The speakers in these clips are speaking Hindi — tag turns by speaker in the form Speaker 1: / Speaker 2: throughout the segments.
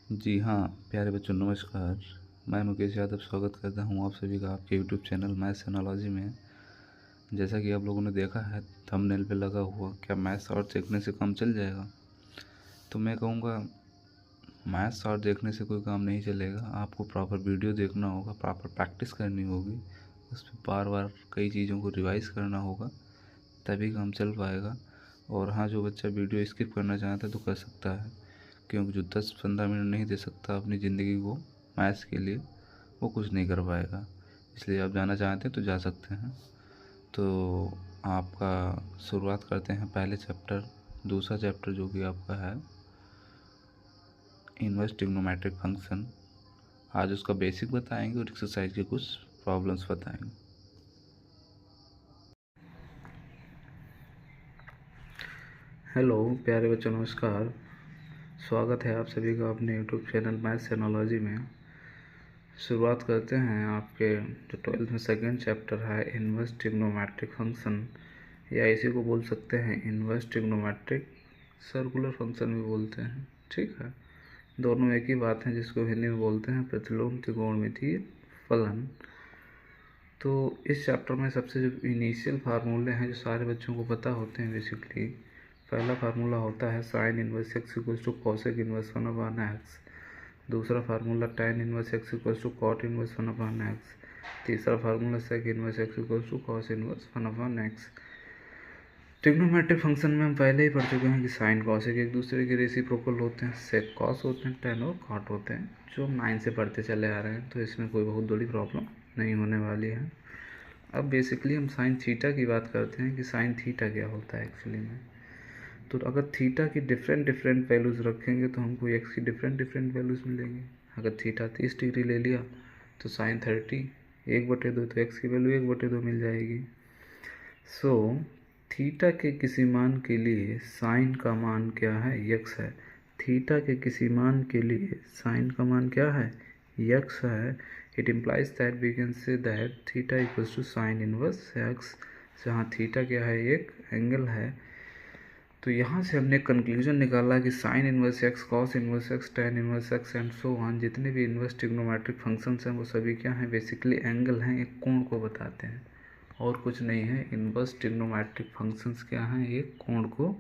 Speaker 1: जी हाँ, प्यारे बच्चों नमस्कार। मैं मुकेश यादव स्वागत करता हूँ आप सभी का आपके यूट्यूब चैनल मैथ्स एनालॉजी में। जैसा कि आप लोगों ने देखा है थंबनेल पे लगा हुआ, क्या मैथ्स शॉर्ट देखने से काम चल जाएगा? तो मैं कहूँगा मैथ्स शॉर्ट देखने से कोई काम नहीं चलेगा। आपको प्रॉपर वीडियो देखना होगा, प्रॉपर प्रैक्टिस करनी होगी, उस पर बार बार कई चीज़ों को रिवाइज़ करना होगा, तभी काम चल पाएगा। और हाँ, जो बच्चा वीडियो स्किप करना चाहता है तो कर सकता है, क्योंकि जो 10-15 मिनट नहीं दे सकता अपनी ज़िंदगी को मैथ्स के लिए, वो कुछ नहीं कर पाएगा। इसलिए आप जाना चाहते हैं तो जा सकते हैं। तो आपका शुरुआत करते हैं पहले चैप्टर, दूसरा चैप्टर जो कि आपका है इनवर्स ट्रिग्नोमेट्रिक फंक्शन। आज उसका बेसिक बताएंगे और एक्सरसाइज के कुछ प्रॉब्लम्स बताएंगे। हेलो प्यारे बच्चों नमस्कार। स्वागत है आप सभी का अपने यूट्यूब चैनल मैथ्स एनालॉजी में। शुरुआत करते हैं आपके जो 12th में सेकेंड चैप्टर है इनवर्स ट्रिग्नोमेट्रिक फंक्शन, या इसी को बोल सकते हैं इनवर्स ट्रिग्नोमेट्रिक सर्कुलर फंक्शन भी बोलते हैं। ठीक है, दोनों एक ही बात है, जिसको हिंदी में बोलते हैं प्रतिलोम त्रिकोणमितीय फलन। तो इस चैप्टर में सबसे जो इनिशियल फार्मूले हैं जो सारे बच्चों को पता होते हैं बेसिकली, पहला फार्मूला होता है sine inverse x equals to cosec inverse 1/x। दूसरा formula tan inverse x equals to cot inverse 1/x। तीसरा formula sec inverse x equals to cos inverse 1/x। Trigonometric function में हम पहले ही पढ़ चुके हैं कि साइन कॉसेक एक दूसरे के रेसिप्रोकल होते हैं, सेक कॉस होते हैं, tan और कॉट होते हैं, जो हम 9 से पढ़ते चले आ रहे हैं। तो इसमें कोई बहुत बड़ी प्रॉब्लम नहीं होने वाली है। अब बेसिकली हम साइन थीटा की बात करते हैं कि साइन थीटा क्या होता है एक्चुअली में। तो अगर थीटा की डिफरेंट वैल्यूज़ रखेंगे तो हमको एक्स की डिफरेंट वैल्यूज़ मिलेंगी। अगर थीटा 30 डिग्री ले लिया तो साइन 30 1/2, तो एक्स की वैल्यू 1/2 मिल जाएगी। सो थीटा के किसी मान के लिए साइन का मान क्या है? यक्स है। थीटा के किसी मान के लिए साइन का मान क्या है? यक्स है। It implies that we can say that theta equals to sine inverse x, जहाँ थीटा क्या है? एक एंगल है। तो यहाँ से हमने कंक्लूजन निकाला कि sign inverse x, cos inverse x, tan inverse x and so on, जितने भी इनवर्स ट्रिग्नोमेट्रिक फंक्शंस हैं वो सभी क्या हैं? बेसिकली एंगल हैं, एक कोण को बताते हैं और कुछ नहीं है। इनवर्स ट्रिग्नोमेट्रिक फंक्शंस क्या हैं? एक कोण को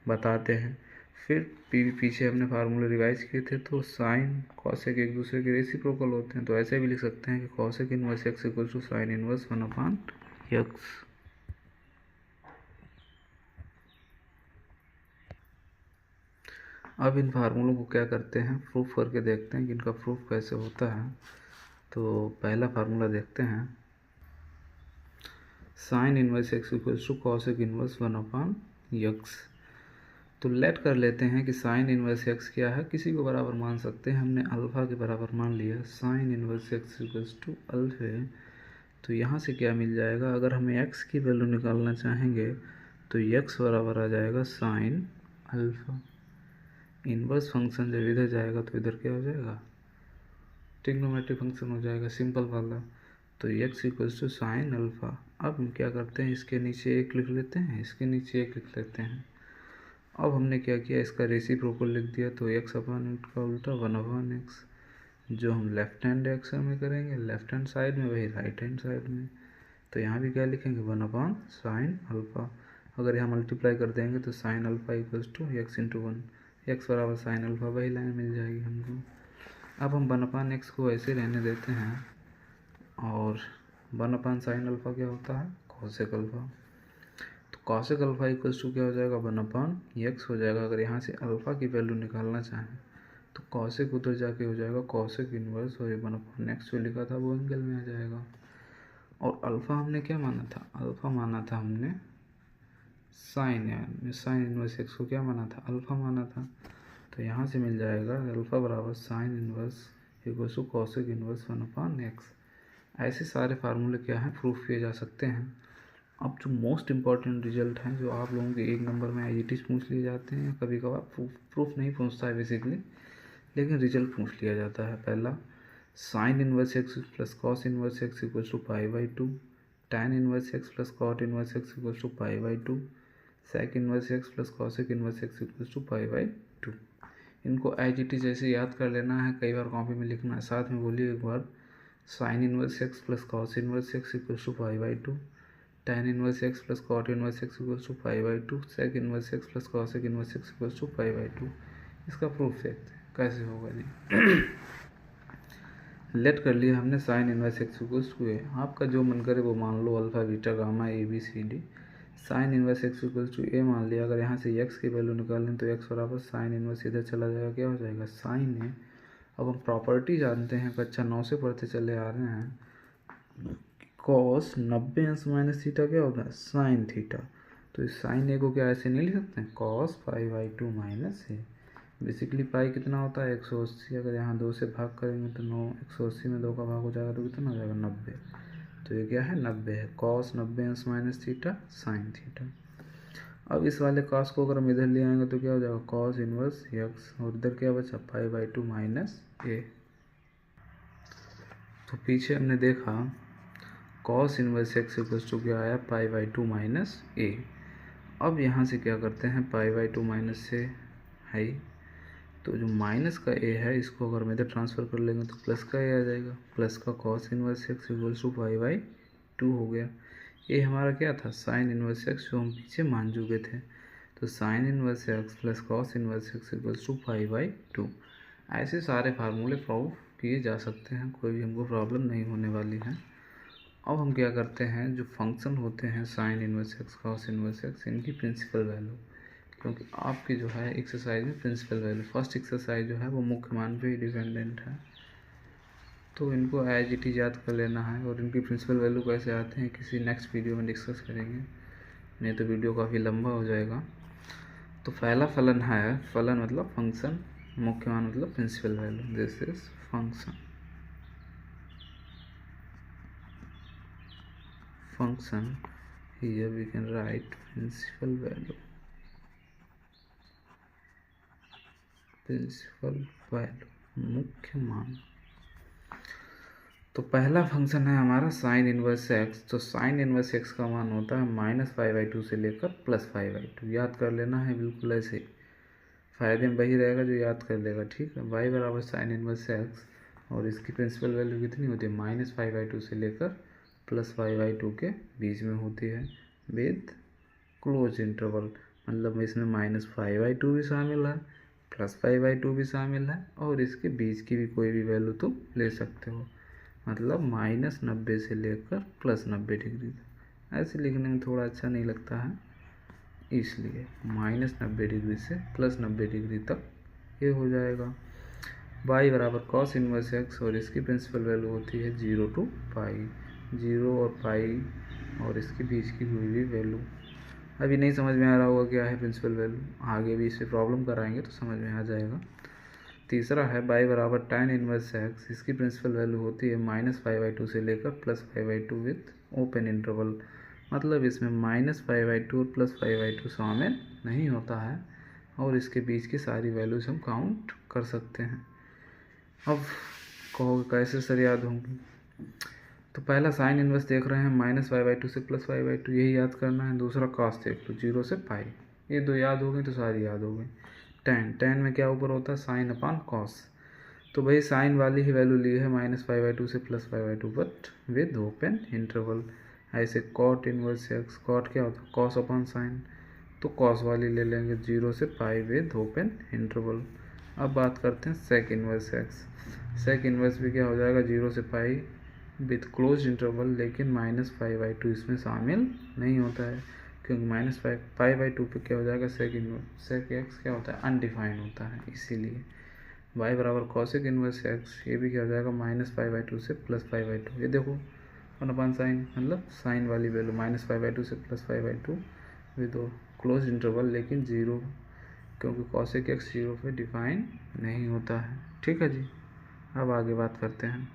Speaker 1: बताते हैं। फिर पीछे हमने फार्मूले रिवाइज किए थे, तो साइन कॉसेक एक दूसरे के रेसिप्रोकल होते हैं, तो ऐसे भी लिख सकते हैं कि cosec inverse x equal to sine inverse 1/x। अब इन फार्मूलों को क्या करते हैं, प्रूफ करके देखते हैं कि इनका प्रूफ कैसे होता है। तो पहला फार्मूला देखते हैं, sine inverse x equals to cosec inverse 1/x। तो लेट कर लेते हैं कि साइन इनवर्स एक्स क्या है, किसी को बराबर मान सकते हैं। हमने अल्फ़ा के बराबर मान लिया, sine inverse x equals to alpha. तो यहाँ से क्या मिल जाएगा, अगर हमें एक्स की वैल्यू निकालना चाहेंगे तो एक्स बराबर आ जाएगा साइन अल्फ़ा। इनवर्स फंक्शन जब इधर जाएगा तो इधर क्या हो जाएगा? ट्रिग्नोमेट्रिक फंक्शन हो जाएगा, सिंपल वाला। तो x equals to sine alpha. अब हम क्या करते हैं, इसके नीचे एक लिख लेते हैं, इसके नीचे एक लिख लेते हैं। अब हमने क्या किया, इसका रेसिप्रोकल लिख दिया, तो x अपन का उल्टा 1/x। जो हम लेफ्ट हैंड डायरेक्शन में करेंगे, लेफ्ट हैंड साइड में, वही राइट हैंड साइड में। तो यहाँ भी क्या लिखेंगे, 1/sin अल्फ़ा। अगर यहाँ मल्टीप्लाई कर देंगे तो sine alpha equals to x into 1, x बराबर साइन अल्फ़ा, वही लाइन मिल जाएगी हमको। अब हम 1/x को ऐसे रहने देते हैं, और 1/sin अल्फ़ा क्या होता है? Cosec alpha. तो कॉसेक अल्फ़ा इक्वल्स टू क्या हो जाएगा? 1/x हो जाएगा। अगर यहाँ से अल्फ़ा की वैल्यू निकालना चाहें तो कॉसेक उधर जाके हो जाएगा कॉसेक इनवर्स, और 1/x जो लिखा था वो एंगल में आ जाएगा। और अल्फ़ा हमने क्या माना था? अल्फ़ा माना था हमने साइन, यानी साइन इनवर्स एक्स को क्या माना था? अल्फ़ा माना था। तो यहाँ से मिल जाएगा अल्फ़ा बराबर sine inverse equals to cosec inverse 1/x। ऐसे सारे फार्मूले क्या हैं, प्रूफ किए जा सकते हैं। अब जो मोस्ट इम्पॉर्टेंट रिजल्ट हैं, जो आप लोगों के 1 नंबर में IGTs पूछ लिए जाते हैं, कभी कभार प्रूफ नहीं पूछता है बेसिकली, लेकिन रिजल्ट पूछ लिया जाता है। पहला, sine inverse x plus cos inverse x equals to π/2, tan inverse x plus cot inverse x equals to π/2, sec inverse x plus cosec inverse x equals to π/2। इनको एज इट इज जैसे याद कर लेना है, कई बार कॉपी में लिखना है। साथ में बोलिए एक बार, sine inverse x plus cos inverse x equal to pi by two, tan inverse x plus cot inverse x equal to pi by two, sec inverse x plus cosec inverse x equal to pi by two. इसका प्रूफ देखते हैं कैसे होगा जी। लेट कर लिया हमने sine inverse x equals to A. आपका जो मन करे वो मान लो, alpha beta gamma A B C D. Sine inverse x equals to A मान लिया। अगर यहाँ से एक्स की वैल्यू निकालें तो एक्स बराबर साइन इनवर्स इधर चला जाएगा, क्या हो जाएगा साइन ए। अब हम प्रॉपर्टी जानते हैं, कक्षा 9 से पढ़ते चले आ रहे हैं, कॉस 90 अंश माइनस थीटा क्या होता है साइन थीटा। तो इस साइन ए को क्या ऐसे नहीं लिख सकते हैं, cos pi by two minus A. Basically pi कितना होता है 180। अगर यहाँ 2 से भाग करेंगे तो 9, 180 में 2 का भाग हो जाएगा तो कितना हो जाएगा 90। तो ये क्या है 90 है, कॉस 90 अंश माइनस थीटा साइन थीटा। अब इस वाले कॉस को अगर हम इधर ले आएंगे तो क्या हो जाएगा कॉस इनवर्स एक्स, और इधर क्या बचा pi by two minus A. तो पीछे हमने देखा cos inverse x equals to क्या आया pi by two minus A. अब यहाँ से क्या करते हैं, पाई बाई टू माइनस से है, तो जो माइनस का ए है इसको अगर हम इधर ट्रांसफ़र कर लेंगे तो प्लस का ए आ जाएगा, प्लस का cos inverse x equals to pi by two हो गया। ए हमारा क्या था साइन इनवर्स एक्स, जो हम पीछे मान चुके थे। तो sine inverse x plus cos inverse x equals to pi by two. ऐसे सारे फार्मूले प्रूव किए जा सकते हैं, कोई भी हमको प्रॉब्लम नहीं होने वाली है। अब हम क्या करते हैं, जो फंक्शन होते हैं sine inverse x cos inverse x, इनकी प्रिंसिपल वैल्यू, क्योंकि आपकी जो है एक्सरसाइज में प्रिंसिपल वैल्यू फर्स्ट एक्सरसाइज जो है वो मुख्य मान पे ही डिपेंडेंट है, तो इनको एज इट इज याद कर लेना है। और इनकी प्रिंसिपल वैल्यू कैसे आते हैं किसी नेक्स्ट वीडियो में डिस्कस करेंगे, नहीं तो वीडियो काफ़ी लंबा हो जाएगा। तो पहला फलन है, फलन मतलब फंक्शन, मुख्य मान मतलब principal value, this is function. function here we can write principal value, मुख्य मान। तो पहला फंक्शन है हमारा साइन इनवर्स एक्स। तो साइन इनवर्स एक्स का मान होता है माइनस पाई बाई टू से लेकर प्लस पाई बाई टू। याद कर लेना है बिल्कुल ऐसे, फायदे में वही रहेगा जो याद कर लेगा, ठीक है। वाई बराबर साइन इनवर्स एक्स, और इसकी प्रिंसिपल वैल्यू कितनी होती है माइनस पाई बाई टू से लेकर प्लस पाई बाई टू के बीच में होती है, विद क्लोज इंटरवल। मतलब इसमें माइनस पाई बाई टू भी शामिल है, प्लस पाई बाई टू भी शामिल है, और इसके बीच की भी कोई भी वैल्यू तुम ले सकते हो। मतलब माइनस 90 से लेकर प्लस 90 डिग्री। ऐसे लिखने में थोड़ा अच्छा नहीं लगता है, इसलिए माइनस 90 डिग्री से प्लस 90 डिग्री तक ये हो जाएगा। y बराबर कॉस इनवर्स एक्स, और इसकी प्रिंसिपल वैल्यू होती है 0 टू पाई, 0 और पाई और इसके बीच की कोई भी वैल्यू। अभी नहीं समझ में आ रहा होगा क्या है प्रिंसिपल वैल्यू, आगे भी इसे प्रॉब्लम कराएंगे तो समझ में आ जाएगा। तीसरा है y बराबर tan इनवर्स एक्स, इसकी प्रिंसिपल वैल्यू होती है माइनस पाई बाई टू से लेकर plus pi by to with open interval. मतलब इसमें माइनस पाई बाई टू और प्लस पाई बाई टू शामिल नहीं होता है, और इसके बीच की सारी वैल्यूज हम काउंट कर सकते हैं। अब कहोगे कैसे सर याद होंगी, तो पहला साइन इनवर्स देख रहे हैं माइनस पाई बाई टू से प्लस पाई बाई टू, यही याद करना है। दूसरा कॉस देख लो 0 से पाई, ये दो याद हो गई तो सारी याद हो गई। tan में क्या ऊपर होता है साइन अपॉन कॉस, तो भाई साइन वाली ही वैल्यू ली है माइनस पाई बाई टू से plus pi by to, but with open interval. ऐसे कॉट इनवर्स एक्स, कॉट क्या होता है कॉस अपॉन साइन, तो कॉस वाली ले लेंगे 0 से पाई विद ओपन इंटरवल। अब बात करते हैं sec inverse x. Sec inverse भी क्या हो जाएगा 0 से पाई विथ क्लोज इंटरवल, लेकिन माइनस पाई बाई टू इसमें शामिल नहीं होता है, क्योंकि माइनस पाई बाई टू पे क्या हो जाएगा सेक इनवर्स, सेक एक्स क्या होता है अनडिफाइंड होता है, इसीलिए y बराबर कॉसेक इनवर्स एक्स, ये भी क्या हो जाएगा माइनस पाई बाई टू से प्लस पाई बाई टू। ये देखो 1 साइन, मतलब साइन वाली value minus pi by two से plus pi by two with closed interval, लेकिन 0, क्योंकि कॉसेक एक्स 0 पे डिफाइन नहीं होता है, ठीक है जी। अब आगे बात करते हैं।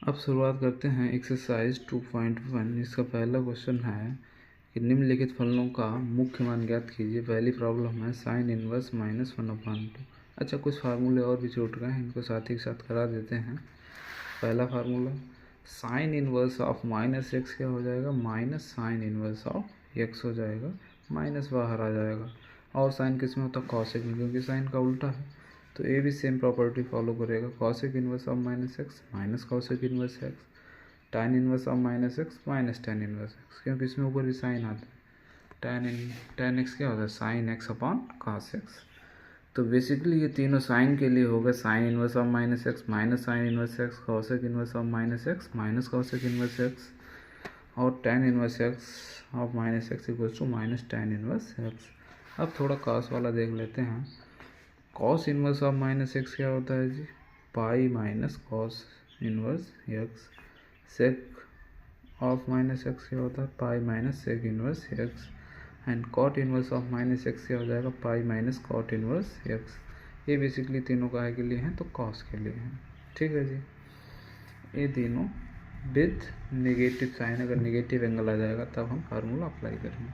Speaker 1: अब शुरुआत करते हैं एक्सरसाइज 2.1। इसका पहला क्वेश्चन है कि निम्नलिखित फलनों का मुख्य मान ज्ञात कीजिए। पहली प्रॉब्लम है साइन इनवर्स माइनस 1/2। अच्छा, कुछ फार्मूले और भी छूट गए हैं, इनको साथ ही साथ करा देते हैं। पहला formula sign inverse of minus x क्या हो जाएगा minus sine inverse of x हो जाएगा, माइनस बाहर आ जाएगा। और साइन किस में होता है, कॉसेक में, क्योंकि साइन का उल्टा है। तो ये भी सेम प्रॉपर्टी फॉलो करेगा, cosec inverse of minus X minus cosec inverse x, tan inverse of minus X minus tan inverse x, क्योंकि इसमें ऊपर भी साइन आता है। tan एक्स क्या होता है, sine X upon cos X. तो बेसिकली ये तीनों साइन के लिए होगा, sine inverse of minus X minus sine inverse X, cosec inverse of minus X minus cosec inverse X, और tan inverse X of minus X equals to minus tan inverse X. अब थोड़ा कॉस वाला देख लेते हैं। Cos inverse of minus x क्या होता है जी, pi minus cos inverse x. Sake of minus x क्या होता है, pi minus sec inverse x. And cot inverse of minus x क्या हो जाएगा, pi minus cot inverse x. ये बेसिकली तीनों काहे के लिए हैं, तो कॉस के लिए हैं। ठीक है जी, ये तीनों विथ नेगेटिव साइन, अगर नेगेटिव एंगल आ जाएगा तब हम फार्मूला अप्लाई करेंगे।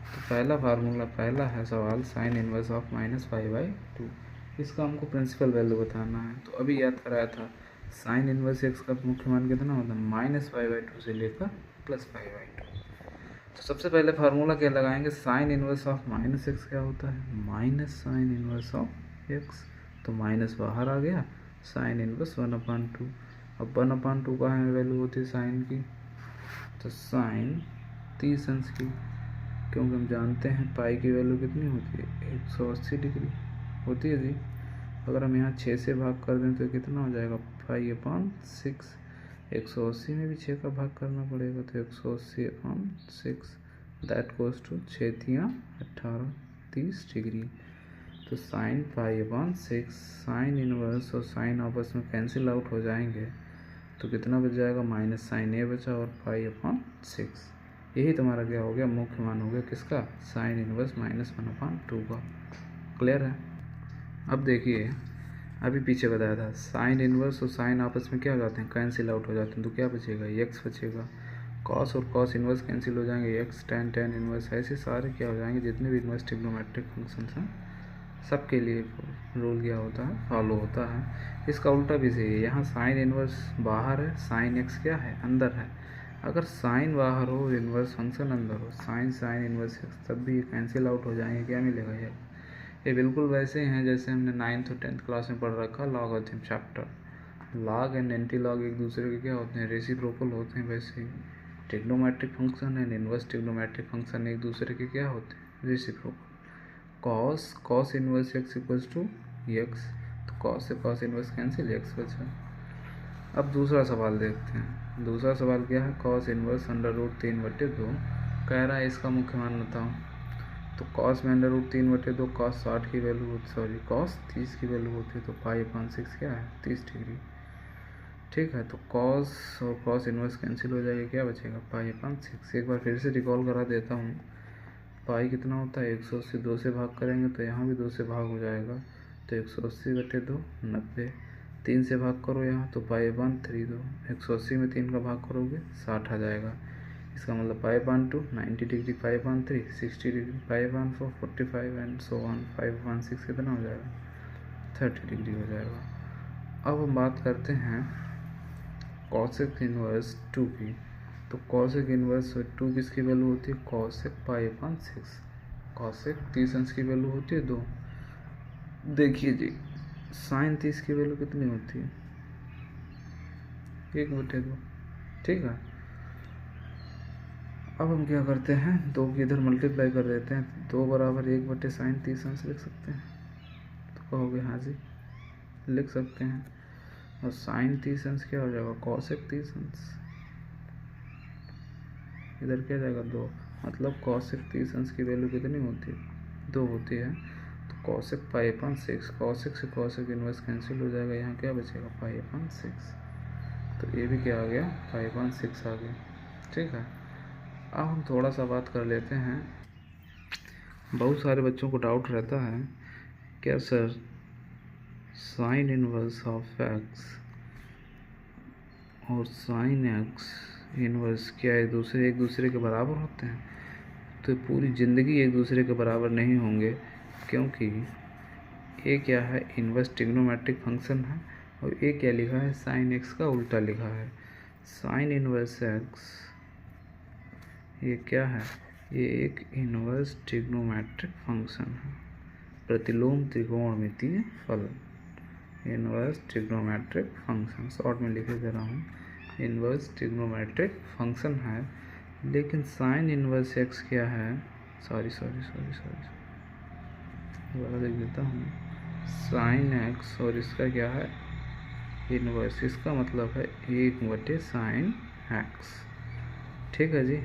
Speaker 1: तो पहला फार्मूला, पहला है सवाल sign inverse of minus pi by two. इसका हमको प्रिंसिपल वैल्यू बताना है। तो अभी याद कराया था साइन इनवर्स एक्स का मुख्य मान कितना होता है, माइनस पाई बाई टू से लेकर प्लस पाई बाई टू। तो सबसे पहले फार्मूला क्या लगाएंगे, sign inverse of minus x क्या होता है, minus sine inverse of x. तो माइनस बाहर आ गया, साइन इनवर्स 1/2। अब 1/2 का है वैल्यू होती है साइन की, तो साइन 30 अंश की, क्योंकि हम जानते हैं पाई की वैल्यू कितनी होती है, 180 डिग्री होती है जी। अगर हम यहाँ 6 से भाग कर दें तो कितना हो जाएगा, पाई/6। 180 में भी 6 का भाग करना पड़ेगा, तो 180/6 दैट गोज टू 6×3 = 30 डिग्री। तो साइन पाई/6, साइन इनवर्स और साइन आपस में कैंसिल आउट हो जाएंगे, तो कितना बच जाएगा, माइनस साइन ए बचा और पाई/6। यही तुम्हारा क्या हो गया, मुख्य मान हो गया किसका, साइन इनवर्स माइनस 1/2 का। क्लियर है। अब देखिए, अभी पीछे बताया था साइन इनवर्स और साइन आपस में क्या हो जाते हैं, कैंसिल आउट हो जाते हैं, तो क्या बचेगा, एक्स बचेगा। कॉस और कॉस इनवर्स कैंसिल हो जाएंगे, एक्स tan इनवर्स, ऐसे सारे क्या हो जाएंगे, जितने भी इनवर्स ट्रिग्नोमेट्रिक फंक्शंस हैं सबके लिए रूल क्या होता है, फॉलो होता है। इसका उल्टा भी सही है, यहाँ साइन इनवर्स बाहर है, साइन एक्स क्या है, अंदर है। अगर साइन बाहर हो, इनवर्स फंक्शन अंदर हो, साइन इनवर्स एक्स, तब भी कैंसिल आउट हो जाएंगे, क्या मिलेगा ये बिल्कुल वैसे हैं जैसे हमने 9th और 10th क्लास में पढ़ रखा logarithm chapter. Log and anti log एक दूसरे के क्या होते हैं, रेसिप्रोकल होते हैं। वैसे ही trigonometric function and inverse trigonometric function एक दूसरे के क्या होते हैं, reciprocal. Cos inverse x equals to X, तो कॉस से कॉस इनवर्स कैंसिल, एक्स बचा। अब दूसरा सवाल देखते हैं। दूसरा सवाल क्या है, कॉस इनवर्स √3/2 कह रहा है, इसका मुख्य मान बताओ। तो कॉस में √3/2, कॉस 60 की वैल्यू होती, सॉरी कॉस 30 की वैल्यू होती है, तो पाई/6 क्या है, 30 डिग्री। ठीक है, तो कॉस और कॉस इनवर्स कैंसिल हो जाएगा, क्या बचेगा, पाई/6। एक बार फिर से रिकॉल करा देता हूँ। पाई कितना होता है, 180, 2 से भाग करेंगे तो यहाँ भी 2 से भाग हो जाएगा, तो 180/2 90। 3 से भाग करो यहाँ, तो पाई/3 दो, 180 में 3 का भाग करोगे 60 आ जाएगा। इसका मतलब पाई/2 90 डिग्री, पाई/3 60 डिग्री, पाई/4 45 एंड सो ऑन। 5/6 कितना हो जाएगा, 30 डिग्री हो जाएगा। अब हम बात करते हैं कॉसेक इनवर्स 2 की। तो कॉसेक इनवर्स 2 किसकी वैल्यू होती है, कॉसेक पाई/6। कॉसेक 30 अंश की वैल्यू होती है 2। देखिए जी, साइन 30 की वैल्यू कितनी होती है, 1/2। ठीक है, अब हम क्या करते हैं, 2 की इधर मल्टीप्लाई कर देते हैं, 2 बराबर 1/sin 30 अंश लिख सकते हैं। तो कहोगे हाँ जी लिख सकते हैं। और साइन 30 अंश क्या हो जाएगा, कॉसेक 30 अंश, इधर क्या जाएगा 2, मतलब कॉसेक 30 अंश की वैल्यू कितनी होती है, 2 होती है। तो कॉसेक पाई/6, कॉसेक से कॉसेक इनवर्स कैंसिल हो जाएगा, यहाँ क्या बचेगा, पाई/6। तो ये भी क्या आ गया, पाई/6 आ गया। ठीक है, अब हम थोड़ा सा बात कर लेते हैं। बहुत सारे बच्चों को डाउट रहता है, क्या sir sign inverse of x और साइन एक्स इनवर्स क्या एक दूसरे के बराबर होते हैं? तो पूरी ज़िंदगी एक दूसरे के बराबर नहीं होंगे, क्योंकि ये क्या है, इनवर्स ट्रिग्नोमेट्रिक फंक्शन है, और ये क्या लिखा है, साइन एक्स का उल्टा लिखा है। साइन इनवर्स एक्स ये क्या है, ये एक इनवर्स ट्रिग्नोमेट्रिक फंक्शन है, प्रतिलोम त्रिकोणमितीय फलन। इनवर्स ट्रिग्नोमेट्रिक फंक्शन, शॉर्ट में लिखे दे रहा हूँ, इनवर्स ट्रिग्नोमेट्रिक फंक्शन है। लेकिन साइन इनवर्स एक्स क्या है, सॉरी दोबारा लिख देता हूँ, साइन एक्स और इसका क्या है इनवर्स, इसका मतलब है 1/sin एक्स। ठीक है जी,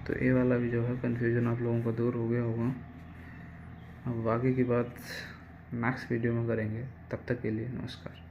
Speaker 1: तो ये वाला भी जो है कन्फ्यूजन आप लोगों का दूर हो गया होगा। अब बाकी की बात नेक्स्ट वीडियो में करेंगे, तब तक के लिए नमस्कार।